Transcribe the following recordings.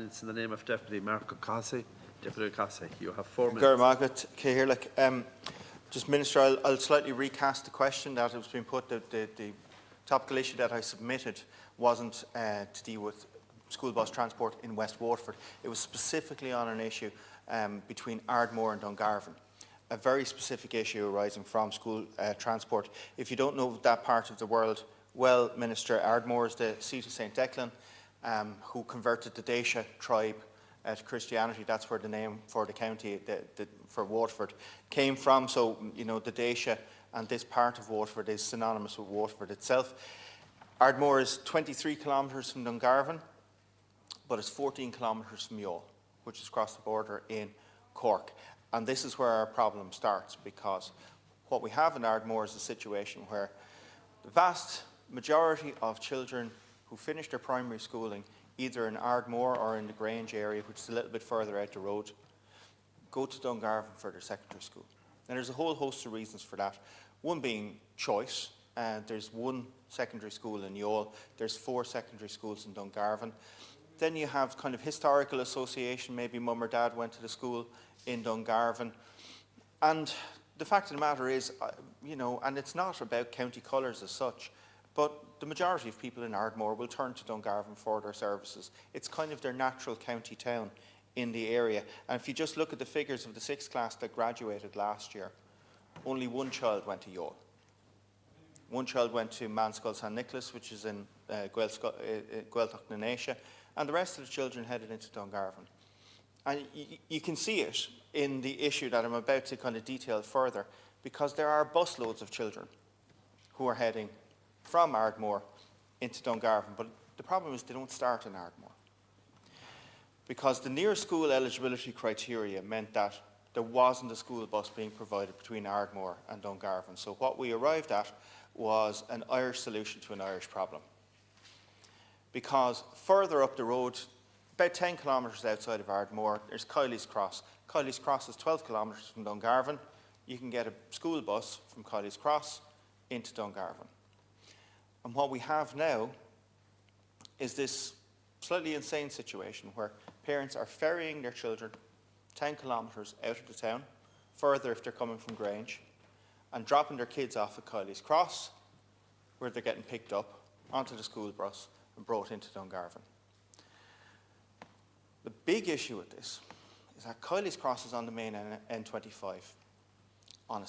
It's in the name of Deputy Marc. Deputy Cathasaigh, you have 4 minutes. Gura Margaret, just Minister, I'll slightly recast the question that was being put. The topical issue that I submitted wasn't to deal with school bus transport in West Waterford. It was specifically on an issue between Ardmore and Dungarvan, a very specific issue arising from school transport. If you don't know that part of the world well, Minister, Ardmore is the seat of St Declan, who converted the Dacia tribe to Christianity. That's where the name for the county, for Waterford, came from. So, you know, the Dacia and this part of Waterford is synonymous with Waterford itself. Ardmore is 23 kilometres from Dungarvan, but it's 14 kilometres from Youghal, which is across the border in Cork. And this is where our problem starts, because what we have in Ardmore is a situation where the vast majority of children who finish their primary schooling either in Ardmore or in the Grange area, which is a little bit further out the road, go to Dungarvan for their secondary school. And there's a whole host of reasons for that. One being choice. There's one secondary school in Youghal. There's 4 secondary schools in Dungarvan. Then you have kind of historical association. Maybe mum or dad went to the school in Dungarvan. And the fact of the matter is, you know, and it's not about county colours as such, but the majority of people in Ardmore will turn to Dungarvan for their services. It's kind of their natural county town in the area. And if you just look at the figures of the 6th class that graduated last year, only 1 child went to Youghal. 1 child went to Manskull St Nicholas, which is in Gaeltacht na Naoise, and the rest of the children headed into Dungarvan. And you can see it in the issue that I'm about to kind of detail further, because there are busloads of children who are heading from Ardmore into Dungarvan, but the problem is they don't start in Ardmore. Because the near school eligibility criteria meant that there wasn't a school bus being provided between Ardmore and Dungarvan. So what we arrived at was an Irish solution to an Irish problem. Because further up the road, about 10 kilometres outside of Ardmore, there's Kiley's Cross. Kiley's Cross is 12 kilometres from Dungarvan. You can get a school bus from Kiley's Cross into Dungarvan. And what we have now is this slightly insane situation where parents are ferrying their children 10 kilometres out of the town, further if they're coming from Grange, and dropping their kids off at Kiley's Cross, where they're getting picked up onto the school bus and brought into Dungarvan. The big issue with this is that Kiley's Cross is on the main N25, on a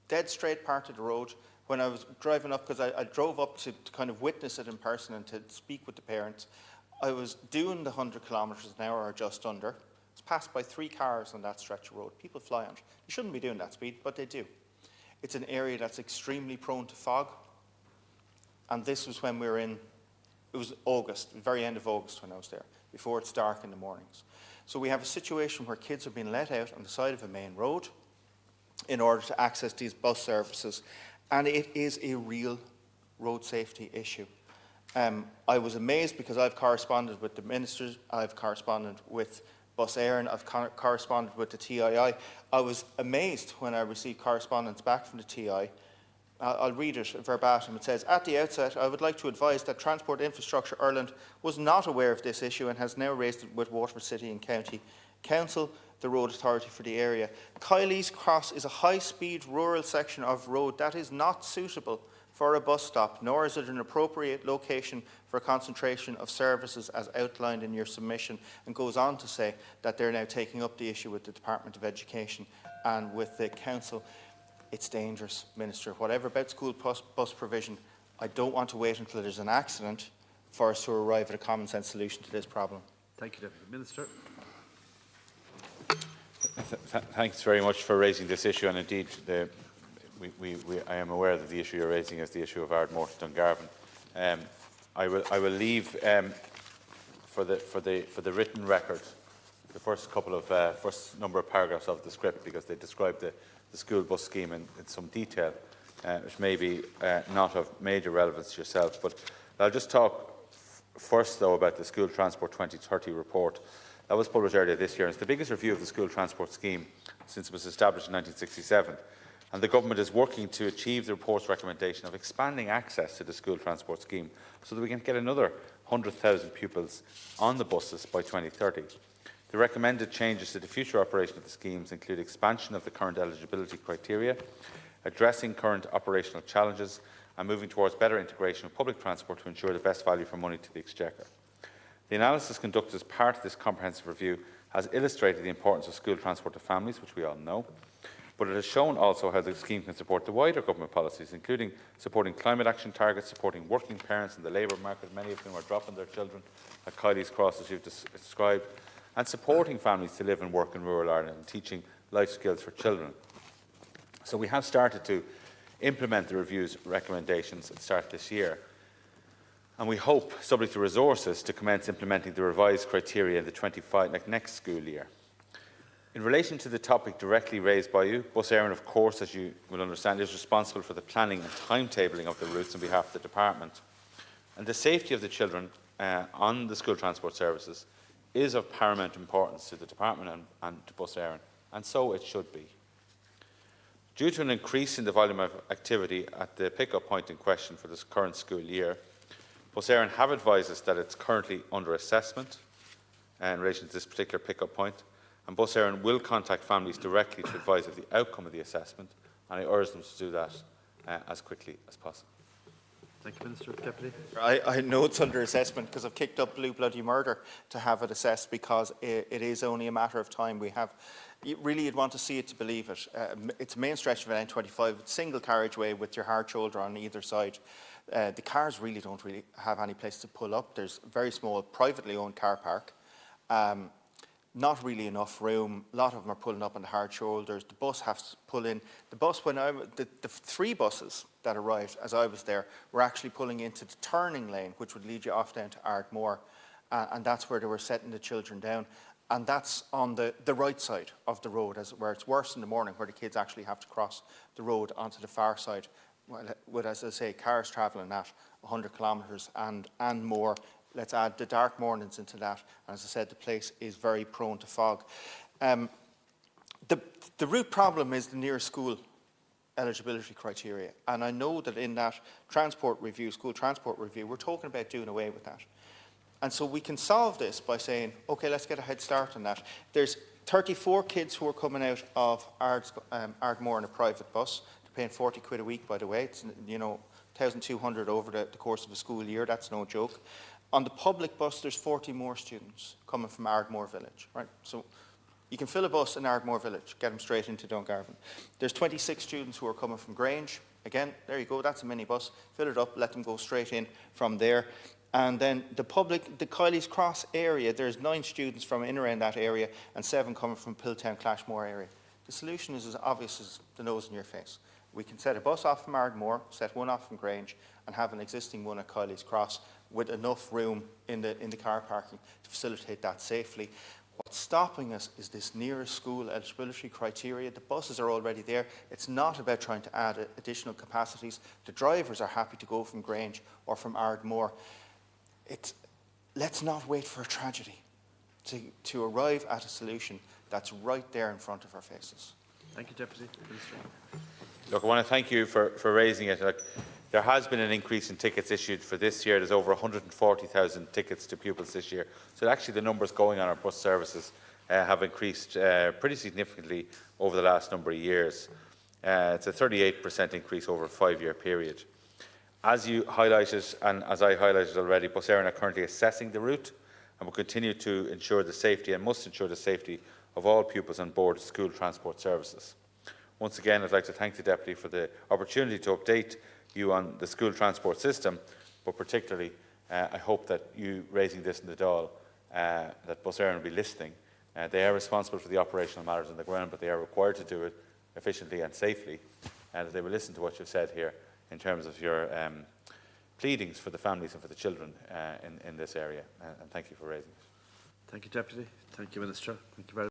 dead straight part of the road. When I was driving up, because I drove up to kind of witness it in person and to speak with the parents, I was doing the 100 kilometres an hour or just under. I was passed by 3 cars on that stretch of road. People fly on it. You shouldn't be doing that speed, but they do. It's an area that's extremely prone to fog. And this was when we were in, it was August, the very end of August when I was there, before it's dark in the mornings. So we have a situation where kids are being let out on the side of a main road in order to access these bus services. And it is a real road safety issue. I was amazed because I've corresponded with the ministers, I've corresponded with Bus Éireann, I've corresponded with the TII. I was amazed when I received correspondence back from the TII. I'll read it verbatim. It says, "At the outset, I would like to advise that Transport Infrastructure Ireland was not aware of this issue and has now raised it with Waterford City and County Council, the road authority for the area. Kiley's Cross is a high-speed rural section of road that is not suitable for a bus stop, nor is it an appropriate location for concentration of services as outlined in your submission," and goes on to say that they're now taking up the issue with the Department of Education and with the Council. It's dangerous, Minister. Whatever about school bus provision, I don't want to wait until there's an accident for us to arrive at a common sense solution to this problem. Thank you, Deputy Minister. Thanks very much for raising this issue, and indeed I am aware that the issue you're raising is the issue of Ardmore to Dungarvan. I will leave for the written record the first number of paragraphs of the script, because they describe the school bus scheme in some detail, which may be not of major relevance to yourself. But I'll just talk first, though, about the School Transport 2030 report. That was published earlier this year. It's the biggest review of the school transport scheme since it was established in 1967. And the Government is working to achieve the report's recommendation of expanding access to the school transport scheme so that we can get another 100,000 pupils on the buses by 2030. The recommended changes to the future operation of the schemes include expansion of the current eligibility criteria, addressing current operational challenges, and moving towards better integration of public transport to ensure the best value for money to the Exchequer. The analysis conducted as part of this comprehensive review has illustrated the importance of school transport to families, which we all know, but it has shown also how the scheme can support the wider government policies, including supporting climate action targets, supporting working parents in the labour market, many of whom are dropping their children at Kylie's Cross, as you've described, and supporting families to live and work in rural Ireland and teaching life skills for children. So we have started to implement the review's recommendations at the start of this year, and we hope, subject to resources, to commence implementing the revised criteria in the next school year. In relation to the topic directly raised by you, Bus Éireann, of course, as you will understand, is responsible for the planning and timetabling of the routes on behalf of the department. And the safety of the children on the school transport services is of paramount importance to the department and to Bus Éireann, and so it should be. Due to an increase in the volume of activity at the pick-up point in question for this current school year, Bus Éireann have advised us that it's currently under assessment in relation to this particular pick-up point, and Bus Éireann will contact families directly to advise of the outcome of the assessment, and I urge them to do that as quickly as possible. Thank you, Minister. Deputy. I know it's under assessment because I've kicked up Blue Bloody Murder to have it assessed, because it is only a matter of time. You'd want to see it to believe it. It's a main stretch of an N25, single carriageway with your hard shoulder on either side. The cars don't have any place to pull up. There's a very small privately owned car park. Not really enough room. A lot of them are pulling up on the hard shoulders. The bus has to pull in. The bus, the 3 buses that arrived as I was there were actually pulling into the turning lane, which would lead you off down to Ardmore, and that's where they were setting the children down. And that's on the right side of the road, where it's worse in the morning, where the kids actually have to cross the road onto the far side, with, as I say, cars travelling at 100 kilometres and more. Let's add the dark mornings into that. And as I said, the place is very prone to fog. The root problem is the nearest school eligibility criteria. And I know that in that transport review, school transport review, we're talking about doing away with that. And so we can solve this by saying, OK, let's get a head start on that. There's 34 kids who are coming out of Ardmore in a private bus. They're paying 40 quid a week, by the way. It's, 1,200 over the course of a school year. That's no joke. On the public bus, there's 40 more students coming from Ardmore Village, right? So you can fill a bus in Ardmore Village, get them straight into Dungarvan. There's 26 students who are coming from Grange. Again, there you go, that's a minibus. Fill it up, let them go straight in from there. And then the Kylie's Cross area, there's 9 students from in around that area and 7 coming from Piltown, Clashmore area. The solution is as obvious as the nose in your face. We can set a bus off from Ardmore, set one off from Grange, and have an existing one at Kylie's Cross with enough room in the car parking to facilitate that safely. What's stopping us is this nearest school eligibility criteria. The buses are already there. It's not about trying to add additional capacities. The drivers are happy to go from Grange or from Ardmore. Let's not wait for a tragedy to arrive at a solution that's right there in front of our faces. Thank you, Deputy Minister. Look, I want to thank you for raising it. Look, there has been an increase in tickets issued for this year. There's over 140,000 tickets to pupils this year. So actually the numbers going on our bus services have increased pretty significantly over the last number of years. It's a 38% increase over a 5-year period. As you highlighted, and as I highlighted already, Bus Éireann are currently assessing the route and will continue to ensure the safety and must ensure the safety of all pupils on board school transport services. Once again, I'd like to thank the Deputy for the opportunity to update you on the school transport system, but particularly I hope that you raising this in the Dáil, that Bus Éireann will be listening. They are responsible for the operational matters on the ground, but they are required to do it efficiently and safely, and that they will listen to what you've said here in terms of your pleadings for the families and for the children in this area. And thank you for raising it. Thank you, Deputy. Thank you, Minister. Thank you very much.